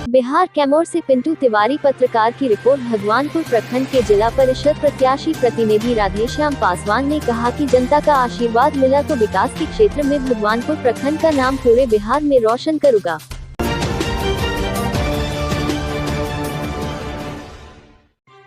बिहार कैमूर से पिंटू तिवारी पत्रकार की रिपोर्ट। भगवानपुर प्रखंड के जिला परिषद प्रत्याशी प्रतिनिधि राधेश्याम पासवान ने कहा कि जनता का आशीर्वाद मिला तो विकास के क्षेत्र में भगवानपुर प्रखंड का नाम पूरे बिहार में रोशन करूंगा।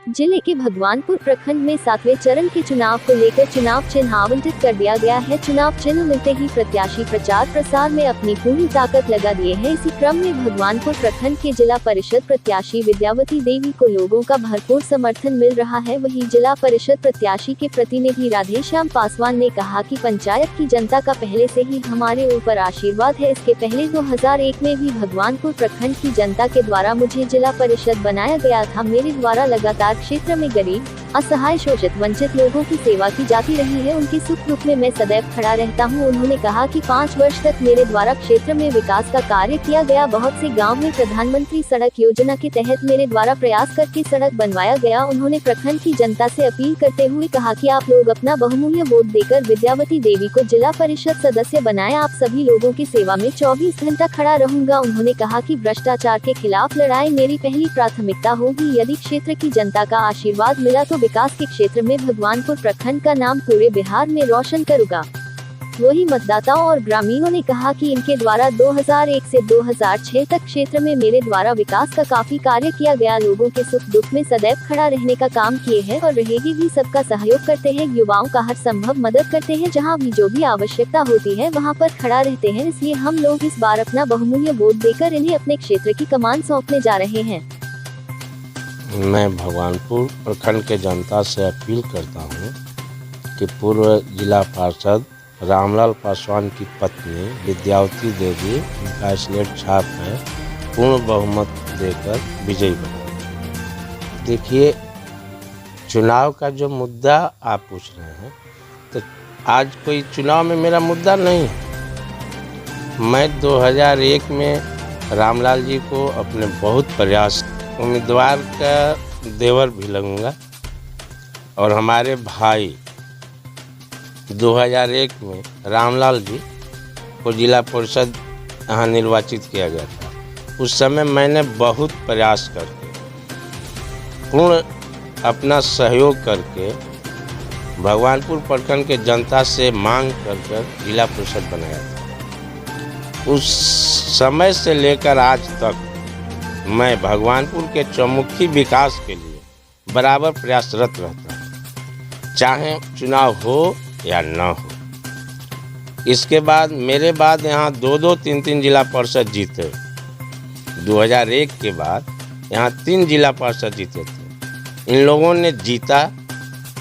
जिले के भगवानपुर प्रखंड में 7वें चरण के चुनाव को लेकर चुनाव चिन्ह आवंटित कर दिया गया है। चुनाव चिन्ह मिलते ही प्रत्याशी प्रचार प्रसार में अपनी पूरी ताकत लगा दिए हैं। इसी क्रम में भगवानपुर प्रखंड के जिला परिषद प्रत्याशी विद्यावती देवी को लोगों का भरपूर समर्थन मिल रहा है। वहीं जिला परिषद प्रत्याशी के प्रतिनिधि राधेश्याम पासवान ने कहा कि पंचायत की जनता का पहले से ही हमारे ऊपर आशीर्वाद है। इसके पहले 2001 में भी भगवानपुर प्रखंड की जनता के द्वारा मुझे जिला परिषद बनाया गया था। मेरे द्वारा लगातार क्षेत्र में गरीब, असहाय, शोषित, वंचित लोगों की सेवा की जाती रही है। उनके सुख दुख में मैं सदैव खड़ा रहता हूं। उन्होंने कहा कि 5 वर्ष तक मेरे द्वारा क्षेत्र में विकास का कार्य किया गया। बहुत से गांव में प्रधानमंत्री सड़क योजना के तहत मेरे द्वारा प्रयास करके सड़क बनवाया गया। उन्होंने प्रखंड की जनता से अपील करते हुए कहा कि आप लोग अपना बहुमूल्य वोट देकर विद्यावती देवी को जिला परिषद सदस्य बनाएं। आप सभी लोगों की सेवा में 24 घंटा खड़ा रहूंगा। उन्होंने कहा कि भ्रष्टाचार के खिलाफ लड़ाई मेरी पहली प्राथमिकता होगी। यदि क्षेत्र की जनता का आशीर्वाद मिला तो विकास के क्षेत्र में भगवानपुर प्रखंड का नाम पूरे बिहार में रोशन करूंगा। वही मतदाताओं और ग्रामीणों ने कहा कि इनके द्वारा 2001 से 2006 तक क्षेत्र में मेरे द्वारा विकास का काफी कार्य किया गया। लोगों के सुख दुख में सदैव खड़ा रहने का काम किए हैं और रहेगी भी। सबका सहयोग करते हैं, युवाओं का हर संभव मदद करते हैं। जहां भी जो भी आवश्यकता होती है वहां पर खड़ा रहते हैं। इसलिए हम लोग इस बार अपना बहुमूल्य वोट देकर इन्हें अपने क्षेत्र की कमान सौंपने जा रहे हैं। मैं भगवानपुर प्रखंड के जनता से अपील करता हूं कि पूर्व जिला पार्षद रामलाल पासवान की पत्नी विद्यावती देवी, उनका स्लेट छाप है, पूर्ण बहुमत देकर विजयी बनाए। देखिए, चुनाव का जो मुद्दा आप पूछ रहे हैं, तो आज कोई चुनाव में मेरा मुद्दा नहीं है। मैं 2001 में रामलाल जी को अपने बहुत प्रयास उम्मीदवार का देवर भी लगूंगा और हमारे भाई 2001 में रामलाल जी को जिला परिषद यहाँ निर्वाचित किया गया था। उस समय मैंने बहुत प्रयास करके, पूर्ण अपना सहयोग करके भगवानपुर प्रखंड के जनता से मांग कर जिला परिषद बनाया था। उस समय से लेकर आज तक मैं भगवानपुर के चौमुखी विकास के लिए बराबर प्रयासरत रहता हूँ, चाहे चुनाव हो या न हो। इसके बाद मेरे बाद यहाँ 2-2, 3-3 जिला परिषद जीते। 2001 के बाद यहाँ 3 जिला परिषद जीते थे। इन लोगों ने जीता,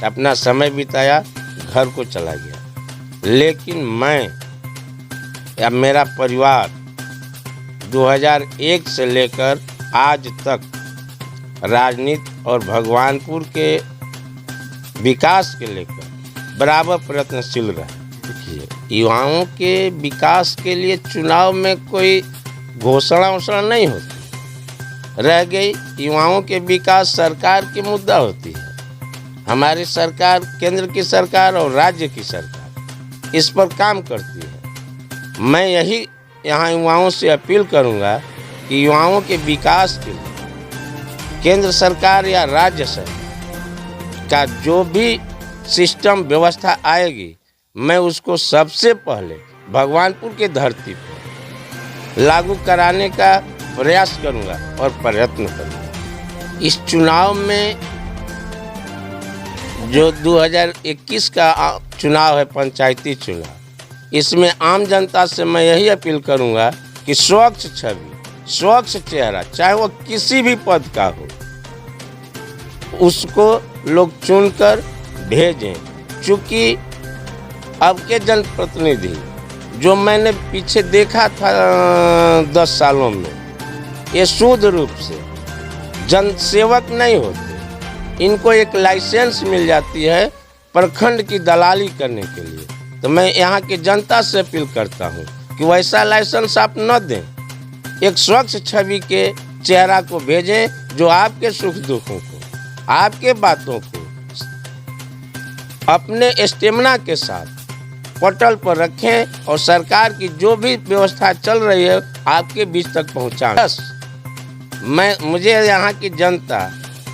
अपना समय बिताया, घर को चला गया। लेकिन मैं या मेरा परिवार 2001 से लेकर आज तक राजनीति और भगवानपुर के विकास के लेकर बराबर प्रयत्नशील रहे। देखिए, युवाओं के विकास के लिए चुनाव में कोई घोषणा नहीं होती। रह गई युवाओं के विकास सरकार की मुद्दा होती है। हमारी सरकार, केंद्र की सरकार और राज्य की सरकार इस पर काम करती है। मैं यही यहाँ युवाओं से अपील करूँगा कि युवाओं के विकास के लिए केंद्र सरकार या राज्य सरकार का जो भी सिस्टम व्यवस्था आएगी, मैं उसको सबसे पहले भगवानपुर के धरती पर लागू कराने का प्रयास करूँगा और प्रयत्न करूँगा। इस चुनाव में जो 2021 का चुनाव है, पंचायती चुनाव, इसमें आम जनता से मैं यही अपील करूंगा कि स्वच्छ छवि, स्वच्छ चेहरा, चाहे वो किसी भी पद का हो, उसको लोग चुनकर भेजें। चूँकि अब के जनप्रतिनिधि जो मैंने पीछे देखा था 10 सालों में, ये शुद्ध रूप से जनसेवक नहीं होते। इनको एक लाइसेंस मिल जाती है प्रखंड की दलाली करने के लिए। तो मैं यहाँ की जनता से अपील करता हूँ कि वैसा लाइसेंस आप न दें। एक स्वच्छ छवि के चेहरा को भेजें जो आपके सुख दुखों को, आपके बातों को अपने स्टेमिना के साथ पटल पर रखें और सरकार की जो भी व्यवस्था चल रही है आपके बीच तक पहुँचाएं। मुझे यहाँ की जनता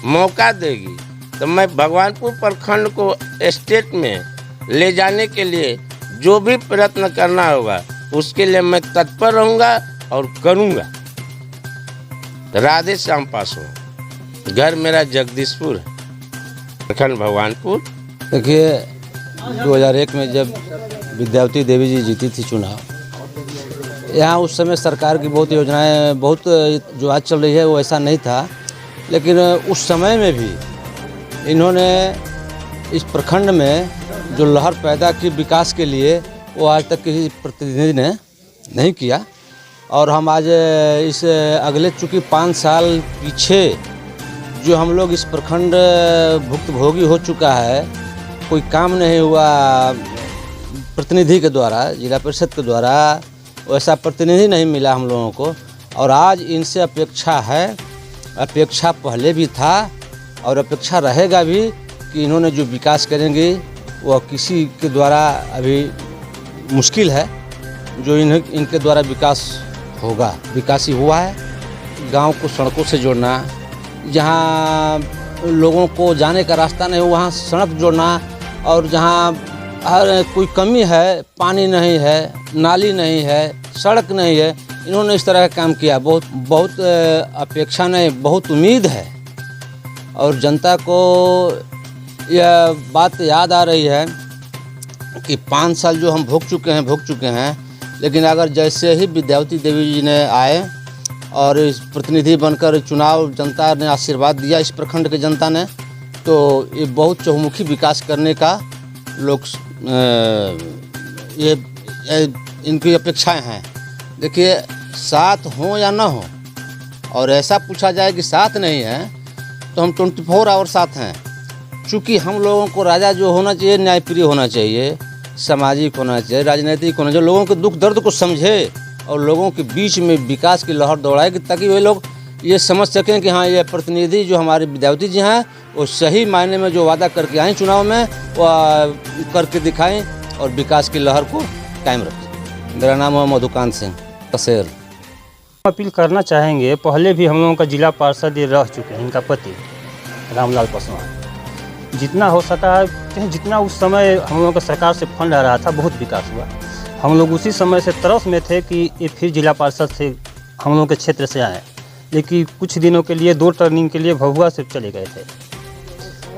मौका देगी तो मैं भगवानपुर प्रखंड को स्टेट में ले जाने के लिए जो भी प्रयत्न करना होगा उसके लिए मैं तत्पर रहूँगा और करूँगा। राधे श्याम पासवान, घर मेरा जगदीशपुर है, प्रखंड भगवानपुर। देखिए 2001 में जब विद्यावती देवी जी जीती थी चुनाव, यहाँ उस समय सरकार की बहुत योजनाएं, बहुत जो आज चल रही है वो ऐसा नहीं था, लेकिन उस समय में भी इन्होंने इस प्रखंड में जो लहर पैदा की विकास के लिए, वो आज तक किसी प्रतिनिधि ने नहीं किया। और हम आज इस अगले चूँकि 5 साल पीछे जो हम लोग इस प्रखंड भुक्तभोगी हो चुका है, कोई काम नहीं हुआ प्रतिनिधि के द्वारा, जिला परिषद के द्वारा वैसा प्रतिनिधि नहीं मिला हम लोगों को। और आज इनसे अपेक्षा है, अपेक्षा पहले भी था और अपेक्षा रहेगा भी कि इन्होंने जो विकास करेंगे वह किसी के द्वारा अभी मुश्किल है जो इनके द्वारा विकास होगा। विकास ही हुआ है। गांव को सड़कों से जोड़ना, जहां लोगों को जाने का रास्ता नहीं हो वहां सड़क जोड़ना, और जहां हर कोई कमी है, पानी नहीं है, नाली नहीं है, सड़क नहीं है, इन्होंने इस तरह का काम किया। बहुत अपेक्षा नहीं, बहुत उम्मीद है। और जनता को यह बात याद आ रही है कि 5 साल जो हम भोग चुके हैं, लेकिन अगर जैसे ही विद्यावती देवी जी ने आए और इस प्रतिनिधि बनकर चुनाव, जनता ने आशीर्वाद दिया इस प्रखंड के जनता ने, तो ये बहुत चहुमुखी विकास करने का लोग ये इनकी अपेक्षाएं हैं। देखिए, साथ हो या ना हो, और ऐसा पूछा जाए कि साथ नहीं है तो हम 24 आवर साथ हैं। चूँकि हम लोगों को राजा जो होना चाहिए न्यायप्रिय होना चाहिए, सामाजिक होना चाहिए, राजनीतिक होना चाहिए, लोगों के दुख दर्द को समझे और लोगों के बीच में विकास की लहर दौड़ाए, ताकि वे लोग ये समझ सकें कि हाँ, ये प्रतिनिधि जो हमारे विद्यावती जी हैं वो सही मायने में जो वादा करके आए चुनाव में वो करके दिखाएं और विकास की लहर को कायम रखें। मेरा नाम है मधुकांत सिंह कसेर। अपील करना चाहेंगे, पहले भी हम लोगों का जिला पार्षद ये रह चुके हैं, इनका पति रामलाल पासवान। जितना हो सका है, जितना उस समय हम लोगों का सरकार से फंड आ रहा था, बहुत विकास हुआ। हम लोग उसी समय से तरस में थे कि ये फिर जिला पार्षद से हम लोगों के क्षेत्र से आए, लेकिन कुछ दिनों के लिए 2 टर्निंग के लिए भभुआ से चले गए थे।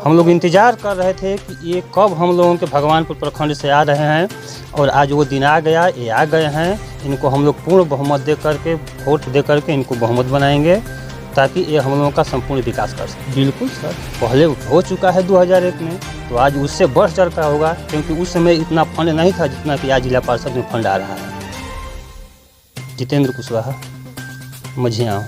हम लोग इंतज़ार कर रहे थे कि ये कब हम लोगों के भगवानपुर प्रखंड से आ रहे हैं, और आज वो दिन आ गया, ये आ गए हैं। इनको हम लोग पूर्ण बहुमत दे करके, वोट दे करके इनको बहुमत बनाएंगे, ताकि ये हम लोगों का संपूर्ण विकास कर सके। बिल्कुल सर, पहले हो चुका है 2001 में, तो आज उससे बढ़ चढ़ का होगा, क्योंकि उस समय इतना फंड नहीं था जितना कि आज जिला पार्षद में फंड आ रहा है। जितेंद्र कुशवाहा, मझियाँ।